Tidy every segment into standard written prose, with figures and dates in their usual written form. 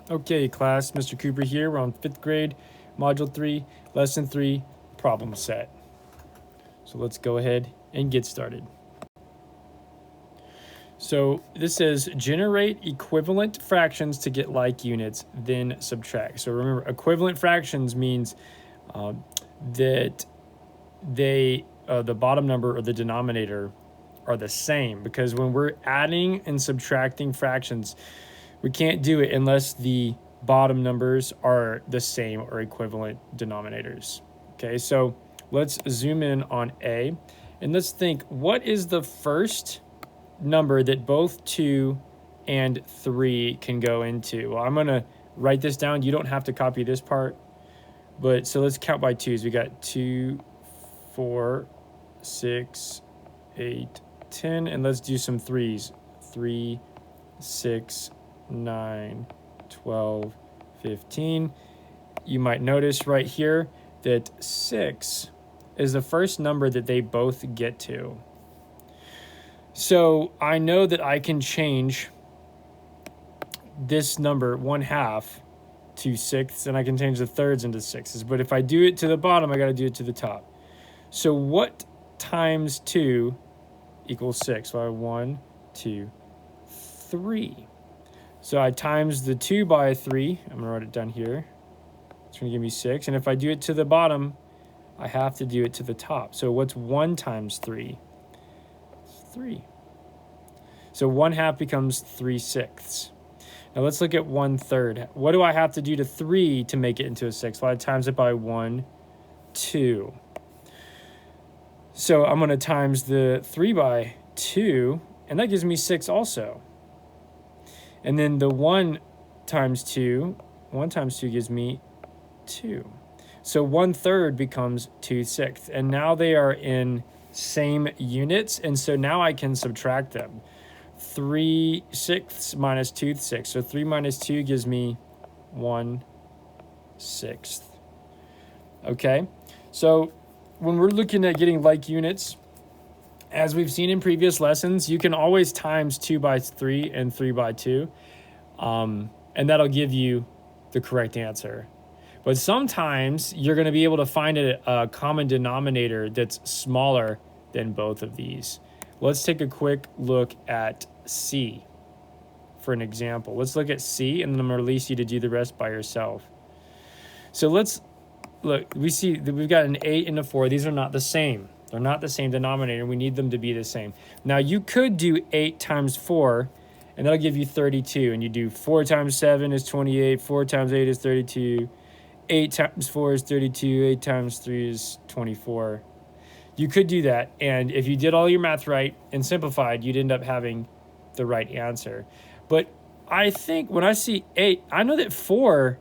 Okay, class, Mr. Cooper here. We're on 5th grade, Module 3, Lesson 3, Problem Set. So let's go ahead and get started. So this says generate equivalent fractions to get like units, then subtract. So remember, equivalent fractions means that the bottom number or the denominator are the same, because when we're adding and subtracting fractions, we can't do it unless the bottom numbers are the same or equivalent denominators. Okay, so let's zoom in on A, and let's think, what is the first number that both 2 and 3 can go into? Well, I'm going to write this down. You don't have to copy this part. But so let's count by twos. We got 2, 4, 6, 8, 10, and let's do some threes. 3, 6, 9, 12, 15. You might notice right here that 6 is the first number that they both get to. So I know that I can change this number 1/2 to sixths, and I can change the thirds into sixths. But if I do it to the bottom, I got to do it to the top. So what times 2 equals 6? Well, 1, 2, 3. So I times the 2 by 3. I'm going to write it down here. It's going to give me 6. And if I do it to the bottom, I have to do it to the top. So what's 1 times 3? 3. So 1/2 becomes 3/6. Now let's look at 1/3. What do I have to do to 3 to make it into a 6? Well, I times it by 1, 2. So I'm going to times the 3 by 2, and that gives me 6 also. And then the 1 times 2 gives me 2. So 1/3 becomes 2/6. And now they are in same units, and so now I can subtract them. 3/6 minus 2/6. So 3 minus 2 gives me 1/6. Okay, so when we're looking at getting like units, as we've seen in previous lessons, you can always times 2 by 3 and 3 by 2, and that'll give you the correct answer. But sometimes you're going to be able to find a common denominator that's smaller than both of these. Let's take a quick look at C for an example. Let's look at C, and then I'm going to release you to do the rest by yourself. So let's look. We see that we've got an 8 and a 4. These are not the same. They're not the same denominator. We need them to be the same. Now, you could do 8 times 4, and that'll give you 32. And you do 4 times 7 is 28. 4 times 8 is 32. 8 times 4 is 32. 8 times 3 is 24. You could do that, and if you did all your math right and simplified, you'd end up having the right answer. But I think when I see 8, I know that 4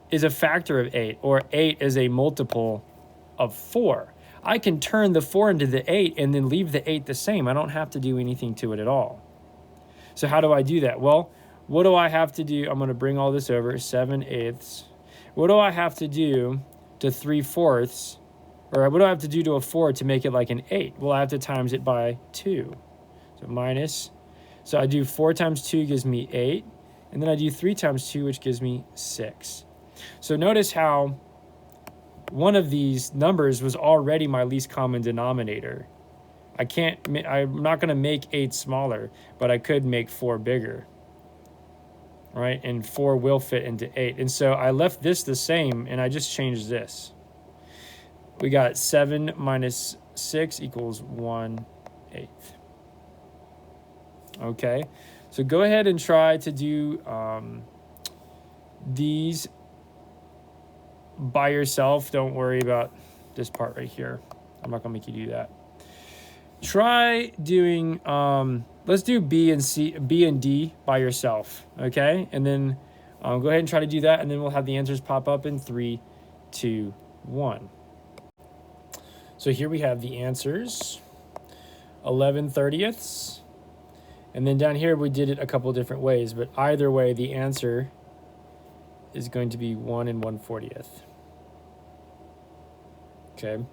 is a factor of 8, or 8 is a multiple of 4. I can turn the 4 into the 8 and then leave the 8 the same. I don't have to do anything to it at all. So how do I do that? Well, what do I have to do? I'm going to bring all this over, 7/8. What do I have to do to 3/4? Or what do I have to do to a 4 to make it like an 8? Well, I have to times it by 2. So minus. So I do 4 times 2 gives me 8. And then I do 3 times 2, which gives me 6. So notice how one of these numbers was already my least common denominator. I'm not going to make 8 smaller, but I could make 4 bigger. Right? And 4 will fit into 8. And so I left this the same, and I just changed this. We got 7 minus 6 equals 1/8. Okay, so go ahead and try to do these by yourself. Don't worry about this part right here. I'm not going to make you do that. Try doing, let's do B and D by yourself, okay? And then go ahead and try to do that, and then we'll have the answers pop up in 3, 2, 1. So here we have the answers, 11/30. And then down here we did it a couple different ways, but either way the answer is going to be 1 1/40. Okay.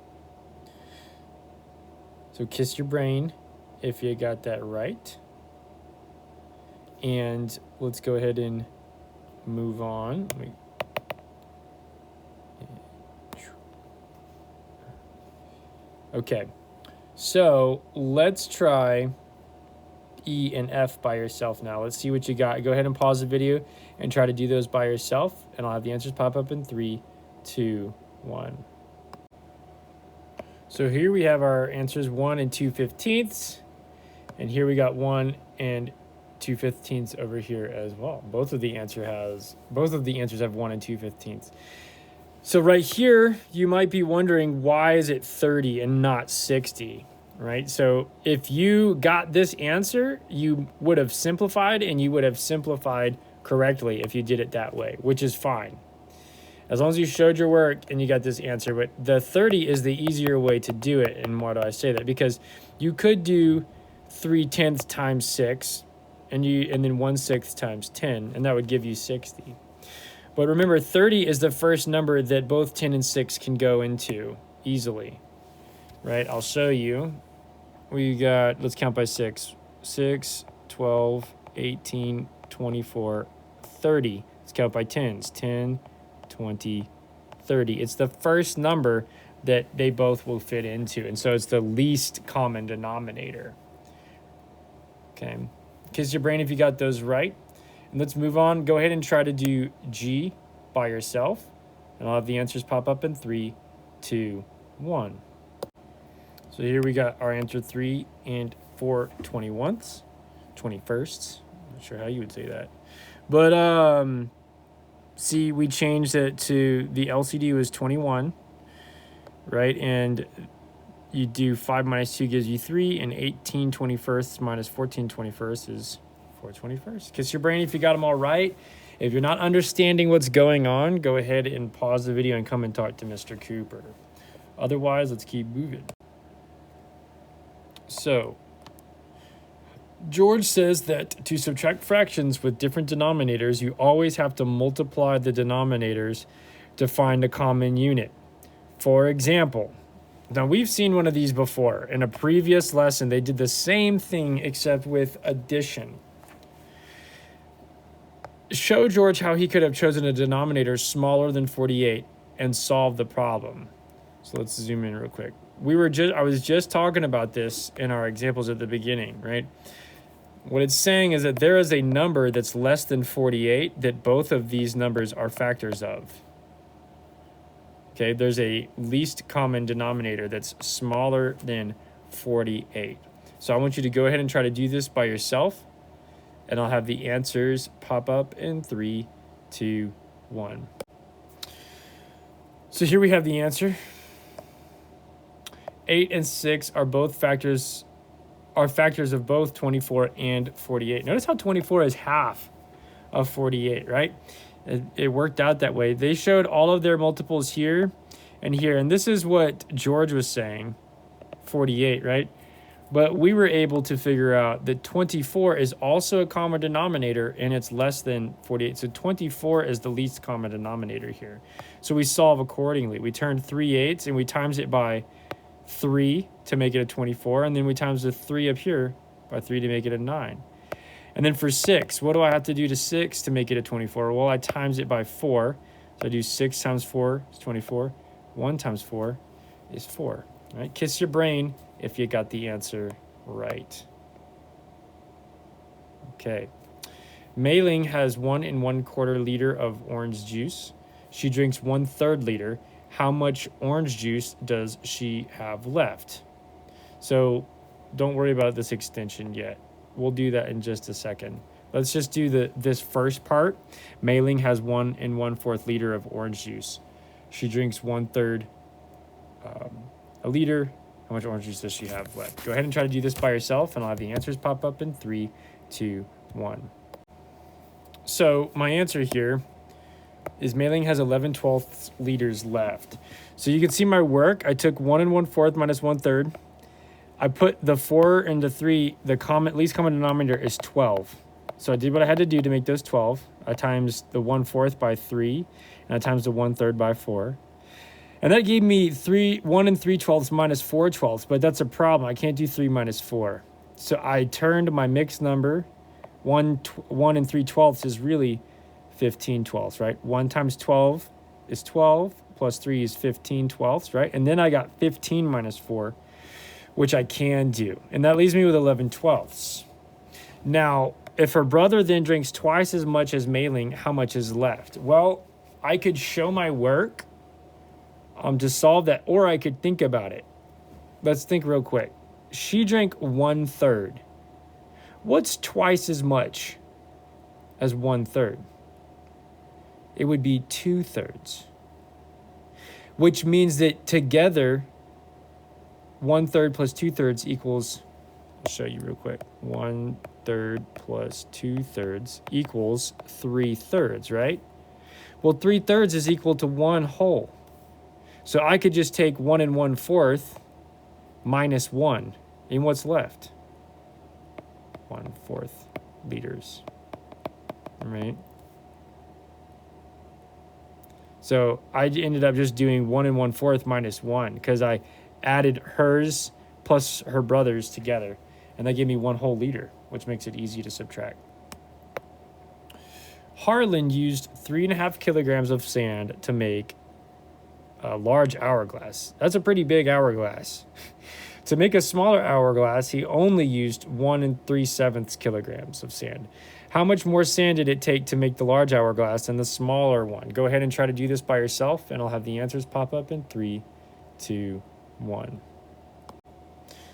So kiss your brain if you got that right. And let's go ahead and move on. Okay, so let's try E and F by yourself now. Let's see what you got. Go ahead and pause the video and try to do those by yourself, and I'll have the answers pop up in 3, 2, 1. So here we have our answers 1 and 2/15, and here we got 1 and 2/15 over here as well. Both of the answers have 1 and 2/15. So right here, you might be wondering, why is it 30 and not 60, right? So if you got this answer, you would have simplified, and you would have simplified correctly if you did it that way, which is fine. As long as you showed your work and you got this answer. But the 30 is the easier way to do it. And why do I say that? Because you could do 3/10 times 6 and then 1/6 times 10, and that would give you 60. But remember, 30 is the first number that both 10 and 6 can go into easily, right? I'll show you. We got, let's count by 6. 6, 12, 18, 24, 30. Let's count by 10s. 10, 20, 30. It's the first number that they both will fit into, and so it's the least common denominator. Okay, kiss your brain if you got those right. And let's move on. Go ahead and try to do G by yourself, and I'll have the answers pop up in 3, 2, 1. So here we got our answer 3 and 4 21ths, 21sts. Not sure how you would say that, but see, we changed it to the LCD was 21, right? And you do 5 minus 2 gives you 3, and 18 21sts minus 14 21sts is 4 21sts. Kiss your brain if you got them all right. If you're not understanding what's going on, go ahead and pause the video and come and talk to Mr. Cooper. Otherwise, let's keep moving. So, George says that to subtract fractions with different denominators, you always have to multiply the denominators to find a common unit. For example, now we've seen one of these before. In a previous lesson, they did the same thing except with addition. Show George how he could have chosen a denominator smaller than 48 and solved the problem. So let's zoom in real quick. I was just talking about this in our examples at the beginning, right? What it's saying is that there is a number that's less than 48 that both of these numbers are factors of. Okay, there's a least common denominator that's smaller than 48. So I want you to go ahead and try to do this by yourself, and I'll have the answers pop up in 3, 2, 1. So here we have the answer. 8 and 6 are both factors of both 24 and 48. Notice how 24 is half of 48, right? It worked out that way. They showed all of their multiples here and here, and this is what George was saying, 48, right? But we were able to figure out that 24 is also a common denominator, and it's less than 48. So 24 is the least common denominator here. So we solve accordingly. We turn 3 eighths and we times it by 3 to make it a 24, and then we times the 3 up here by 3 to make it a 9. And then for 6, what do I have to do to 6 to make it a 24? Well, I times it by 4. So I do 6 times 4 is 24. 1 times 4 is 4. Right? Kiss your brain if you got the answer right. Okay. Mei Ling has 1 1/4 liter of orange juice. She drinks 1/3 liter. How much orange juice does she have left? So don't worry about this extension yet. We'll do that in just a second. Let's just do this first part. Mei Ling has 1 1/4 liter of orange juice. She drinks 1/3 a liter. How much orange juice does she have left? Go ahead and try to do this by yourself, and I'll have the answers pop up in 3, 2, 1. So my answer here is Mei Ling has 11/12 liters left. So you can see my work. I took 1 1/4 minus 1/3. I put the 4 and the 3. The least common denominator is 12. So I did what I had to do to make those 12. I times the 1/4 by 3, and I times the 1/3 by 4. And that gave me 1 3/12 minus 4/12, but that's a problem. I can't do 3 minus 4. So I turned my mixed number 1 3/12 is really 15/12, right? 1 times 12 is 12, plus 3 is 15/12, right? And then I got 15 minus 4, which I can do. And that leaves me with 11/12. Now, if her brother then drinks twice as much as Mei Ling, how much is left? Well, I could show my work to solve that, or I could think about it. Let's think real quick. She drank 1/3. What's twice as much as 1/3? It would be 2/3, which means that together, 1/3 plus 2/3 equals, I'll show you real quick. 1/3 plus 2/3 equals 3/3, right? Well, 3/3 is equal to 1 whole. So I could just take 1 1/4 minus 1. And what's left? 1/4 liters, right? So I ended up just doing 1 1/4 minus 1 because I added hers plus her brother's together. And that gave me 1 whole liter, which makes it easy to subtract. Harlan used 3.5 kilograms of sand to make a large hourglass. That's a pretty big hourglass. To make a smaller hourglass, he only used 1 3/7 kilograms of sand. How much more sand did it take to make the large hourglass than the smaller one? Go ahead and try to do this by yourself, and I'll have the answers pop up in 3, 2, 1.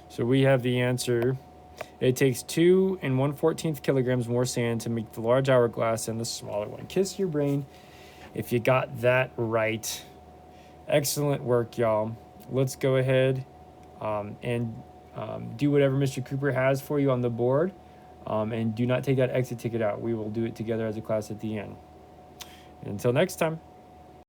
So we have the answer. It takes 2 1/14 kilograms more sand to make the large hourglass than the smaller one. Kiss your brain if you got that right. Excellent work, y'all. Let's go ahead and do whatever Mr. Cooper has for you on the board. And do not take that exit ticket out. We will do it together as a class at the end. Until next time.